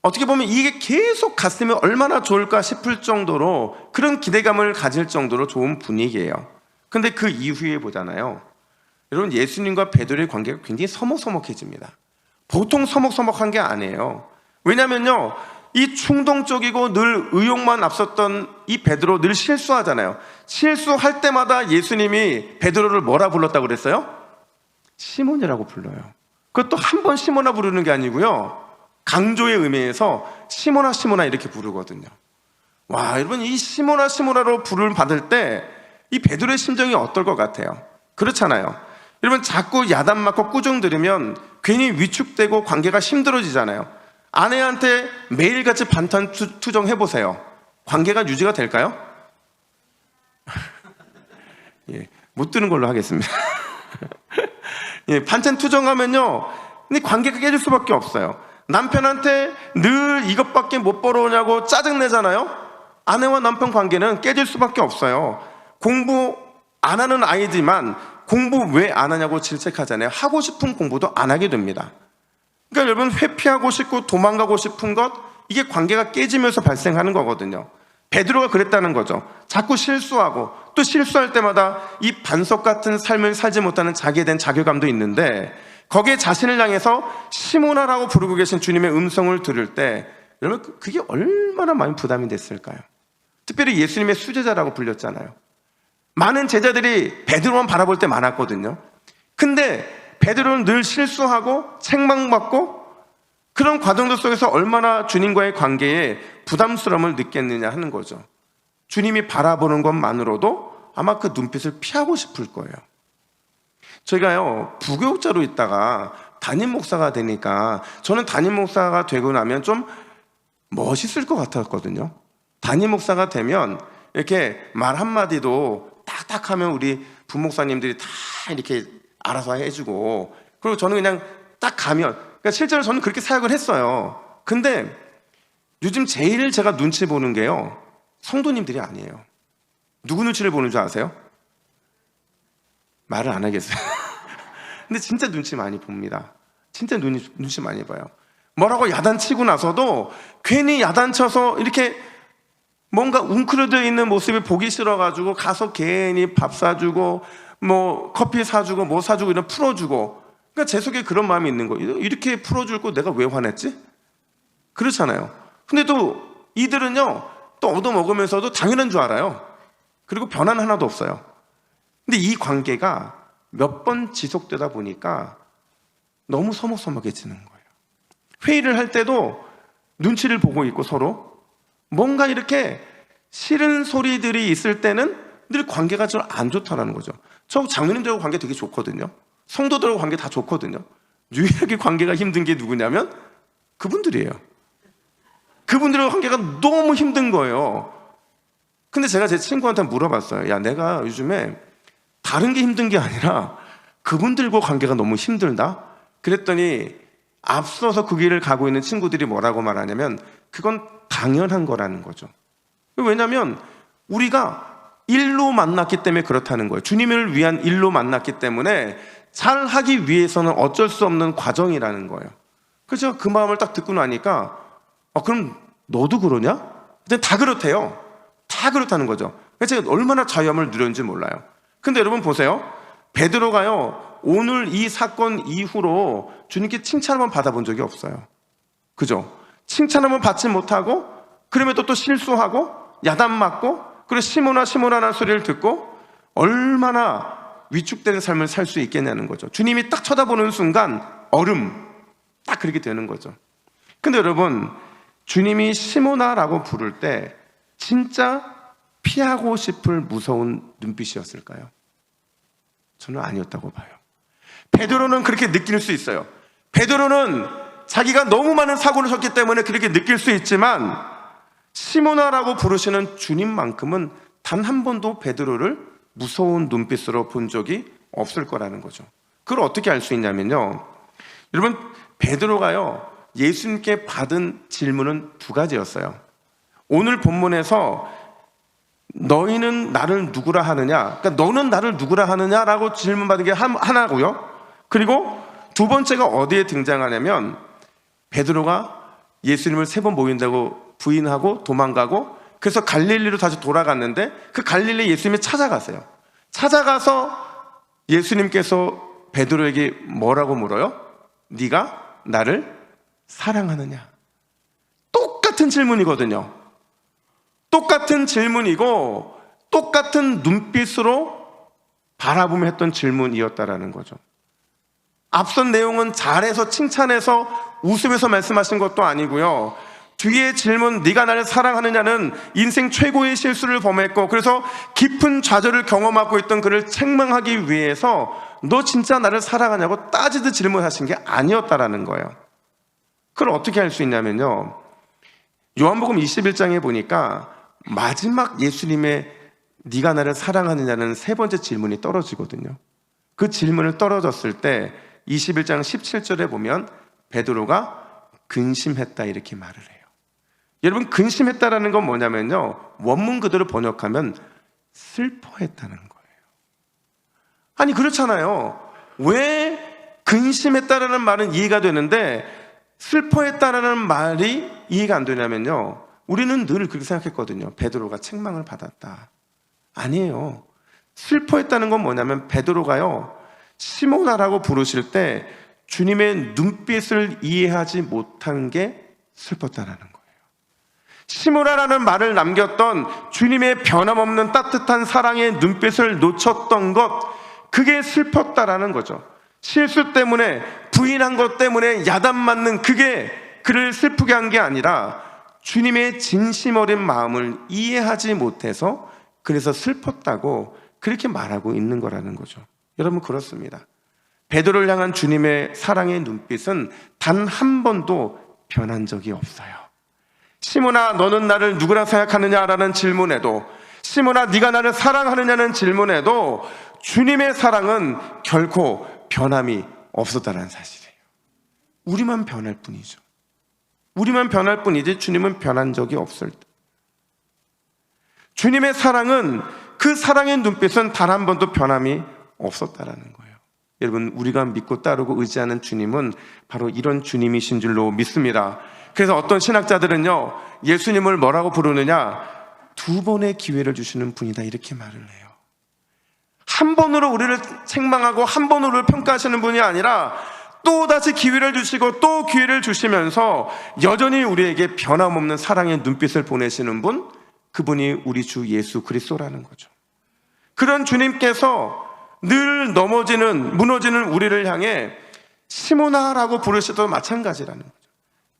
어떻게 보면 이게 계속 갔으면 얼마나 좋을까 싶을 정도로, 그런 기대감을 가질 정도로 좋은 분위기예요. 근데 그 이후에 보잖아요, 여러분, 예수님과 베드로의 관계가 굉장히 서먹서먹해집니다. 보통 서먹서먹한 게 아니에요. 왜냐면요, 이 충동적이고 늘 의욕만 앞섰던 이 베드로 늘 실수하잖아요. 실수할 때마다 예수님이 베드로를 뭐라 불렀다고 그랬어요? 시몬이라고 불러요. 그것도 한 번 시몬아 부르는 게 아니고요, 강조의 의미에서 시몬아 시몬아 이렇게 부르거든요. 와, 여러분, 이 시몬아 시몬아로 부름을 받을 때 이 베드로의 심정이 어떨 것 같아요? 그렇잖아요. 여러분, 자꾸 야단 맞고 꾸중 들으면 괜히 위축되고 관계가 힘들어지잖아요. 아내한테 매일같이 반찬 투정 해보세요. 관계가 유지가 될까요? 예, 못 드는 걸로 하겠습니다. 예, 반찬 투정하면요, 근데 관계가 깨질 수밖에 없어요. 남편한테 늘 이것밖에 못 벌어오냐고 짜증내잖아요. 아내와 남편 관계는 깨질 수밖에 없어요. 공부 안 하는 아이지만 공부 왜 안 하냐고 질책하잖아요. 하고 싶은 공부도 안 하게 됩니다. 그러니까 여러분, 회피하고 싶고 도망가고 싶은 것, 이게 관계가 깨지면서 발생하는 거거든요. 베드로가 그랬다는 거죠. 자꾸 실수하고, 또 실수할 때마다 이 반석 같은 삶을 살지 못하는 자기에 대한 자괴감도 있는데, 거기에 자신을 향해서 시몬아라고 부르고 계신 주님의 음성을 들을 때, 여러분, 그게 얼마나 많은 부담이 됐을까요? 특별히 예수님의 수제자라고 불렸잖아요. 많은 제자들이 베드로만 바라볼 때 많았거든요. 근데 베드로는 늘 실수하고 책망받고, 그런 과정들 속에서 얼마나 주님과의 관계에 부담스러움을 느꼈느냐 하는 거죠. 주님이 바라보는 것만으로도 아마 그 눈빛을 피하고 싶을 거예요. 저희가요, 부교육자로 있다가 담임 목사가 되니까, 저는 담임 목사가 되고 나면 좀 멋있을 것 같았거든요. 담임 목사가 되면 이렇게 말 한마디도 딱딱하면 우리 부목사님들이 다 이렇게 알아서 해주고, 그리고 저는 그냥 딱 가면, 그러니까 실제로 저는 그렇게 사역을 했어요. 근데 요즘 제일 제가 눈치 보는 게요, 성도님들이 아니에요. 누구 눈치를 보는 줄 아세요? 말을 안 하겠어요. 근데 진짜 눈치 많이 봅니다. 진짜 눈치 많이 봐요. 뭐라고 야단치고 나서도 괜히 야단쳐서 이렇게 뭔가 웅크려져 있는 모습이 보기 싫어가지고 가서 괜히 밥 사주고 뭐 커피 사주고 뭐 사주고 이런 풀어주고, 그러니까 제 속에 그런 마음이 있는 거예요. 이렇게 풀어줄 거 내가 왜 화냈지? 그렇잖아요. 근데 또 이들은요, 또 얻어먹으면서도 당연한 줄 알아요. 그리고 변화는 하나도 없어요. 근데 이 관계가 몇 번 지속되다 보니까 너무 서먹서먹해지는 거예요. 회의를 할 때도 눈치를 보고 있고, 서로 뭔가 이렇게 싫은 소리들이 있을 때는 늘 관계가 좀 안 좋다라는 거죠. 저 장로님들하고 관계 되게 좋거든요. 성도들하고 관계 다 좋거든요. 유일하게 관계가 힘든 게 누구냐면 그분들이에요. 그분들하고 관계가 너무 힘든 거예요. 근데 제가 제 친구한테 물어봤어요. 야, 내가 요즘에 다른 게 힘든 게 아니라 그분들과 관계가 너무 힘들다? 그랬더니 앞서서 그 길을 가고 있는 친구들이 뭐라고 말하냐면, 그건 당연한 거라는 거죠. 왜냐하면 우리가 일로 만났기 때문에 그렇다는 거예요. 주님을 위한 일로 만났기 때문에 잘 하기 위해서는 어쩔 수 없는 과정이라는 거예요. 그래서 그 마음을 딱 듣고 나니까, 그럼 너도 그러냐? 근데 다 그렇대요. 다 그렇다는 거죠. 그래서 제가 얼마나 자유함을 누렸는지 몰라요. 근데 여러분 보세요. 베드로가요, 오늘 이 사건 이후로 주님께 칭찬 한번 받아본 적이 없어요. 그죠? 칭찬 한번 받지 못하고, 그럼에도 또 실수하고 야단 맞고, 그리고 시몬아 시몬아라는 소리를 듣고 얼마나 위축되는 삶을 살 수 있겠냐는 거죠. 주님이 딱 쳐다보는 순간 얼음, 딱 그렇게 되는 거죠. 근데 여러분, 주님이 시몬아라고 부를 때 진짜 피하고 싶을 무서운 눈빛이었을까요? 저는 아니었다고 봐요. 베드로는 그렇게 느낄 수 있어요. 베드로는 자기가 너무 많은 사고를 쳤기 때문에 그렇게 느낄 수 있지만, 시몬아라고 부르시는 주님만큼은 단 한 번도 베드로를 무서운 눈빛으로 본 적이 없을 거라는 거죠. 그걸 어떻게 알 수 있냐면요, 여러분, 베드로가요 예수님께 받은 질문은 두 가지였어요. 오늘 본문에서 너희는 나를 누구라 하느냐, 그러니까 너는 나를 누구라 하느냐라고 질문받은 게 하나고요. 그리고 두 번째가 어디에 등장하냐면, 베드로가 예수님을 3번 모인다고 부인하고 도망가고, 그래서 갈릴리로 다시 돌아갔는데 그 갈릴리 예수님이 찾아가세요. 찾아가서 예수님께서 베드로에게 뭐라고 물어요? 네가 나를 사랑하느냐? 똑같은 질문이거든요. 똑같은 질문이고 똑같은 눈빛으로 바라보며 했던 질문이었다라는 거죠. 앞선 내용은 잘해서 칭찬해서 웃으면서 말씀하신 것도 아니고요, 뒤에 질문 네가 나를 사랑하느냐는 인생 최고의 실수를 범했고 그래서 깊은 좌절을 경험하고 있던 그를 책망하기 위해서 너 진짜 나를 사랑하냐고 따지듯 질문하신 게 아니었다라는 거예요. 그걸 어떻게 알 수 있냐면요, 요한복음 21장에 보니까 마지막 예수님의 네가 나를 사랑하느냐는 3번째 질문이 떨어지거든요. 그 질문을 떨어졌을 때 21장 17절에 보면 베드로가 근심했다 이렇게 말을 해요. 여러분, 근심했다라는 건 뭐냐면요, 원문 그대로 번역하면 슬퍼했다는 거예요. 아니 그렇잖아요. 왜 근심했다라는 말은 이해가 되는데 슬퍼했다라는 말이 이해가 안 되냐면요, 우리는 늘 그렇게 생각했거든요. 베드로가 책망을 받았다. 아니에요. 슬퍼했다는 건 뭐냐면 베드로가요 시몬아라고 부르실 때 주님의 눈빛을 이해하지 못한 게 슬펐다라는 거예요. 시몬아라는 말을 남겼던 주님의 변함없는 따뜻한 사랑의 눈빛을 놓쳤던 것, 그게 슬펐다라는 거죠. 실수 때문에, 부인한 것 때문에 야단 맞는 그게 그를 슬프게 한 게 아니라 주님의 진심 어린 마음을 이해하지 못해서 그래서 슬펐다고 그렇게 말하고 있는 거라는 거죠. 여러분, 그렇습니다. 베드로를 향한 주님의 사랑의 눈빛은 단 한 번도 변한 적이 없어요. 시몬아 너는 나를 누구라 생각하느냐라는 질문에도, 시몬아 네가 나를 사랑하느냐는 질문에도 주님의 사랑은 결코 변함이 없었다는 사실이에요. 우리만 변할 뿐이죠. 우리만 변할 뿐이지 주님은 변한 적이 없을 때, 주님의 사랑은, 그 사랑의 눈빛은 단 한 번도 변함이 없었다라는 거예요. 여러분, 우리가 믿고 따르고 의지하는 주님은 바로 이런 주님이신 줄로 믿습니다. 그래서 어떤 신학자들은요, 예수님을 뭐라고 부르느냐, 2번의 기회를 주시는 분이다 이렇게 말을 해요. 한 번으로 우리를 책망하고 한 번으로 우리를 평가하시는 분이 아니라 또다시 기회를 주시고 또 기회를 주시면서 여전히 우리에게 변함없는 사랑의 눈빛을 보내시는 분, 그분이 우리 주 예수 그리스도라는 거죠. 그런 주님께서 늘 넘어지는, 무너지는 우리를 향해 시몬아라고 부르셔도 마찬가지라는 거죠.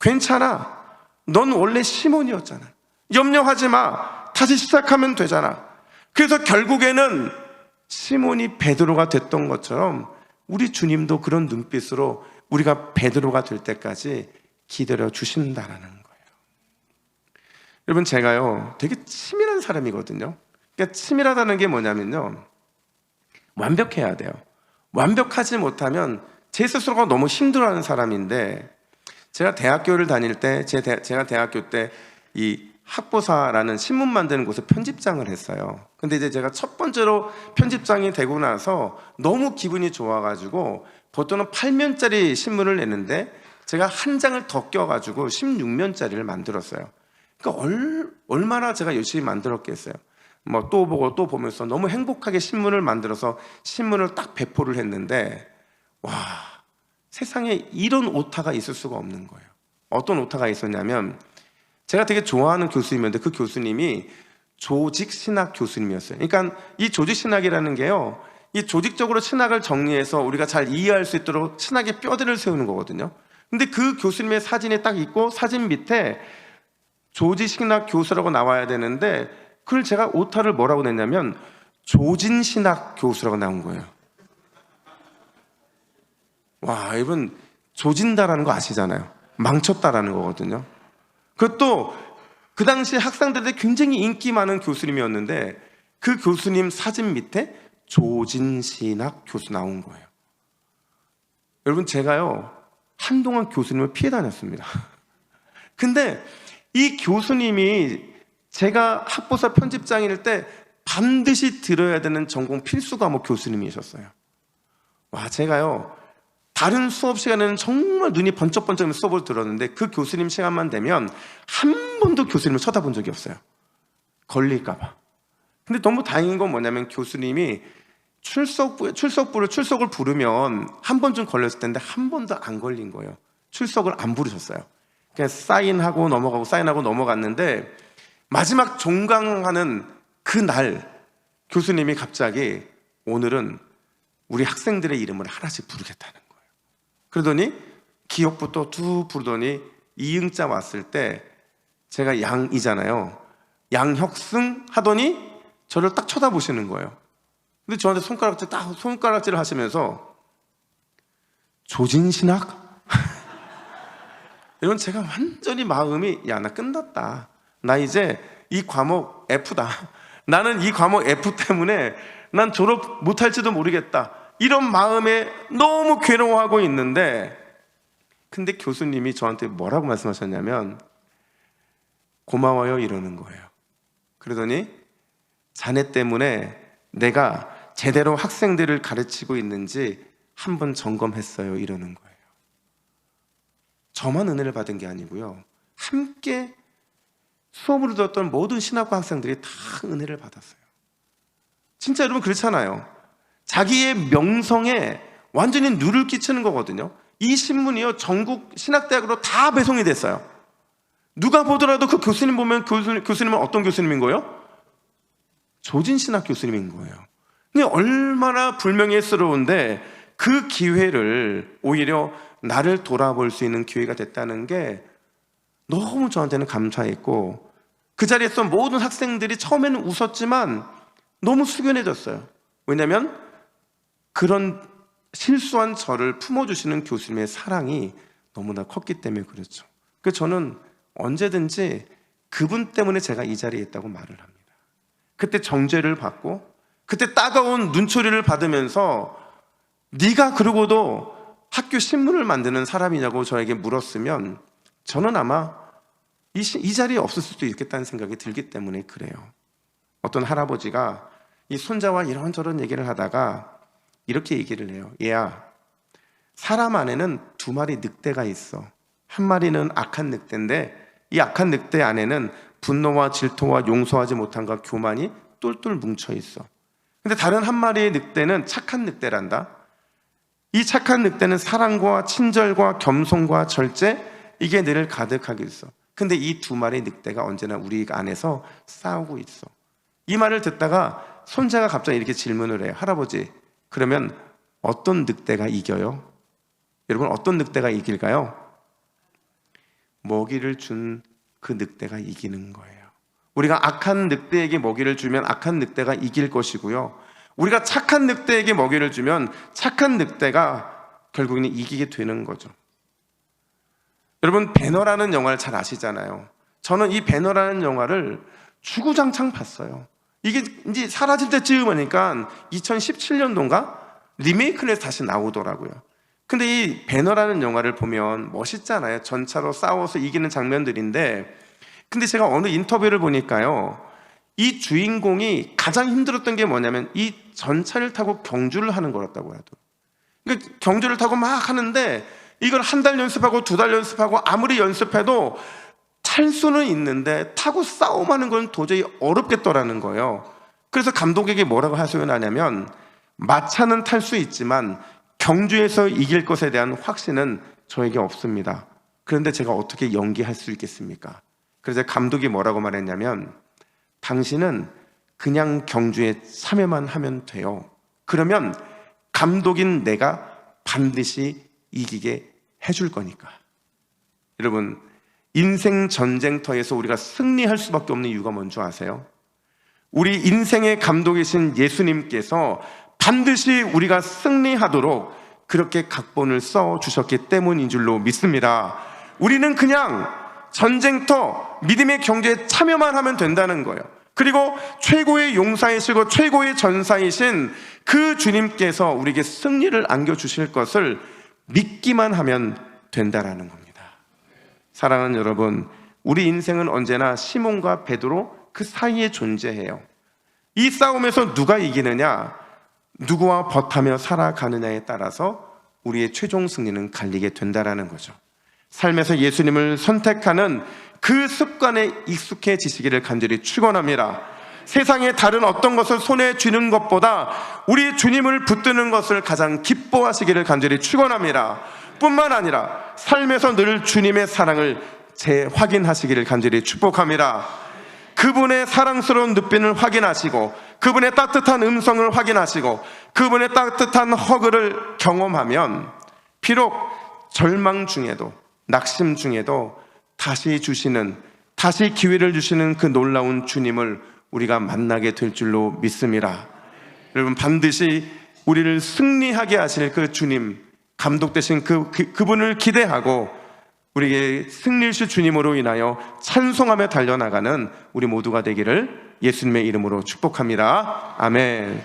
괜찮아, 넌 원래 시몬이었잖아, 염려하지 마, 다시 시작하면 되잖아. 그래서 결국에는 시몬이 베드로가 됐던 것처럼 우리 주님도 그런 눈빛으로 우리가 베드로가 될 때까지 기다려 주신다라는 거예요. 여러분, 제가요 되게 치밀한 사람이거든요. 그러니까 치밀하다는 게 뭐냐면요, 완벽해야 돼요. 완벽하지 못하면 제 스스로가 너무 힘들어하는 사람인데, 제가 대학교를 다닐 때 제가 대학교 때 이 학보사라는 신문 만드는 곳에 편집장을 했어요. 근데 이제 제가 첫 번째로 편집장이 되고 나서 너무 기분이 좋아가지고 보통은 8면짜리 신문을 냈는데 제가 한 장을 더 껴가지고 16면짜리를 만들었어요. 그러니까 얼마나 제가 열심히 만들었겠어요. 뭐 또 보고 또 보면서 너무 행복하게 신문을 만들어서 신문을 딱 배포를 했는데, 와, 세상에 이런 오타가 있을 수가 없는 거예요. 어떤 오타가 있었냐면, 제가 되게 좋아하는 교수님이었는데 그 교수님이 조직신학 교수님이었어요. 그러니까 이 조직신학이라는 게요, 이 조직적으로 신학을 정리해서 우리가 잘 이해할 수 있도록 신학의 뼈대를 세우는 거거든요. 근데 그 교수님의 사진이 딱 있고 사진 밑에 조직신학 교수라고 나와야 되는데, 그걸 제가 오타를 뭐라고 냈냐면 조진신학 교수라고 나온 거예요. 와, 여러분, 조진다라는 거 아시잖아요. 망쳤다라는 거거든요. 그것도 그 당시 학생들한테 굉장히 인기 많은 교수님이었는데 그 교수님 사진 밑에 조진신학 교수 나온 거예요. 여러분, 제가요 한동안 교수님을 피해 다녔습니다. 근데 이 교수님이 제가 학보사 편집장일 때 반드시 들어야 되는 전공 필수 과목 교수님이셨어요. 와, 제가요 다른 수업 시간에는 정말 눈이 번쩍번쩍 수업을 들었는데 그 교수님 시간만 되면 한 번도 교수님을 쳐다본 적이 없어요. 걸릴까 봐. 근데 너무 다행인 건 뭐냐면 교수님이 출석을 부르면 한 번쯤 걸렸을 텐데 한 번도 안 걸린 거예요. 출석을 안 부르셨어요. 그냥 사인하고 넘어가고 사인하고 넘어갔는데 마지막 종강하는 그날 교수님이 갑자기 오늘은 우리 학생들의 이름을 하나씩 부르겠다는 거예요. 그러더니 기억부터 쭉 부르더니 이응자 왔을 때 제가 양이잖아요. 양혁승 하더니 저를 딱 쳐다보시는 거예요. 근데 저한테 손가락질을 하시면서 조진신학? 이런 제가 완전히 마음이 야, 나 끝났다. 나 이제 이 과목 F다. 나는 이 과목 F 때문에 난 졸업 못할지도 모르겠다. 이런 마음에 너무 괴로워하고 있는데 근데 교수님이 저한테 뭐라고 말씀하셨냐면 고마워요 이러는 거예요. 그러더니 자네 때문에 내가 제대로 학생들을 가르치고 있는지 한번 점검했어요 이러는 거예요. 저만 은혜를 받은 게 아니고요, 함께 수업을 들었던 모든 신학과 학생들이 다 은혜를 받았어요. 진짜 여러분 그렇잖아요. 자기의 명성에 완전히 누를 끼치는 거거든요. 이 신문이요 전국 신학대학으로 다 배송이 됐어요. 누가 보더라도 그 교수님 보면 교수님은 어떤 교수님인 거예요? 조진신학 교수님인 거예요. 근데 얼마나 불명예스러운데 그 기회를 오히려 나를 돌아볼 수 있는 기회가 됐다는 게 너무 저한테는 감사했고, 그 자리에서 모든 학생들이 처음에는 웃었지만 너무 숙연해졌어요. 왜냐하면 그런 실수한 저를 품어주시는 교수님의 사랑이 너무나 컸기 때문에 그렇죠. 그래서 저는 언제든지 그분 때문에 제가 이 자리에 있다고 말을 합니다. 그때 정죄를 받고 그때 따가운 눈초리를 받으면서 네가 그러고도 학교 신문을 만드는 사람이냐고 저에게 물었으면 저는 아마 이 자리에 없을 수도 있겠다는 생각이 들기 때문에 그래요. 어떤 할아버지가 이 손자와 이런저런 얘기를 하다가 이렇게 얘기를 해요. 얘야, 사람 안에는 두 마리 늑대가 있어. 한 마리는 악한 늑대인데 이 악한 늑대 안에는 분노와 질투와 용서하지 못함과 교만이 똘똘 뭉쳐 있어. 근데 다른 한 마리의 늑대는 착한 늑대란다. 이 착한 늑대는 사랑과 친절과 겸손과 절제, 이게 늘 가득하게 있어. 근데 이 두 마리의 늑대가 언제나 우리 안에서 싸우고 있어. 이 말을 듣다가 손자가 갑자기 이렇게 질문을 해요. 할아버지, 그러면 어떤 늑대가 이겨요? 여러분, 어떤 늑대가 이길까요? 먹이를 준 그 늑대가 이기는 거예요. 우리가 악한 늑대에게 먹이를 주면 악한 늑대가 이길 것이고요, 우리가 착한 늑대에게 먹이를 주면 착한 늑대가 결국에는 이기게 되는 거죠. 여러분, 배너라는 영화를 잘 아시잖아요. 저는 이 배너라는 영화를 주구장창 봤어요. 이게 이제 사라질 때쯤 하니까 2017년도인가 리메이크를 해서 다시 나오더라고요. 근데 이 배너라는 영화를 보면 멋있잖아요. 전차로 싸워서 이기는 장면들인데, 근데 제가 어느 인터뷰를 보니까요, 이 주인공이 가장 힘들었던 게 뭐냐면 이 전차를 타고 경주를 하는 거였다고 해도. 그러니까 경주를 타고 막 하는데 이걸 한 달 연습하고 두 달 연습하고 아무리 연습해도 탈 수는 있는데 타고 싸움하는 건 도저히 어렵겠더라는 거예요. 그래서 감독에게 뭐라고 하소연하냐면, 마차는 탈 수 있지만 경주에서 이길 것에 대한 확신은 저에게 없습니다. 그런데 제가 어떻게 연기할 수 있겠습니까? 그래서 감독이 뭐라고 말했냐면, 당신은 그냥 경주에 참여만 하면 돼요. 그러면 감독인 내가 반드시 이기게 해줄 거니까. 여러분, 인생 전쟁터에서 우리가 승리할 수밖에 없는 이유가 뭔지 아세요? 우리 인생의 감독이신 예수님께서 반드시 우리가 승리하도록 그렇게 각본을 써 주셨기 때문인 줄로 믿습니다. 우리는 그냥 전쟁터, 믿음의 경주에 참여만 하면 된다는 거예요. 그리고 최고의 용사이시고 최고의 전사이신 그 주님께서 우리에게 승리를 안겨주실 것을 믿기만 하면 된다라는 겁니다. 사랑하는 여러분, 우리 인생은 언제나 시몬과 베드로 그 사이에 존재해요. 이 싸움에서 누가 이기느냐, 누구와 벗하며 살아가느냐에 따라서 우리의 최종 승리는 갈리게 된다라는 거죠. 삶에서 예수님을 선택하는 그 습관에 익숙해지시기를 간절히 축원합니다. 세상의 다른 어떤 것을 손에 쥐는 것보다 우리 주님을 붙드는 것을 가장 기뻐하시기를 간절히 축원합니다. 뿐만 아니라 삶에서 늘 주님의 사랑을 재확인하시기를 간절히 축복합니다. 그분의 사랑스러운 눈빛을 확인하시고, 그분의 따뜻한 음성을 확인하시고, 그분의 따뜻한 허그를 경험하면 비록 절망 중에도, 낙심 중에도 다시 기회를 주시는 그 놀라운 주님을 우리가 만나게 될 줄로 믿습니다. 여러분, 반드시 우리를 승리하게 하실 그 주님, 감독되신 그분을 기대하고 우리에게 승리를 주실 주님으로 인하여 찬송하며 달려나가는 우리 모두가 되기를 예수님의 이름으로 축복합니다. 아멘.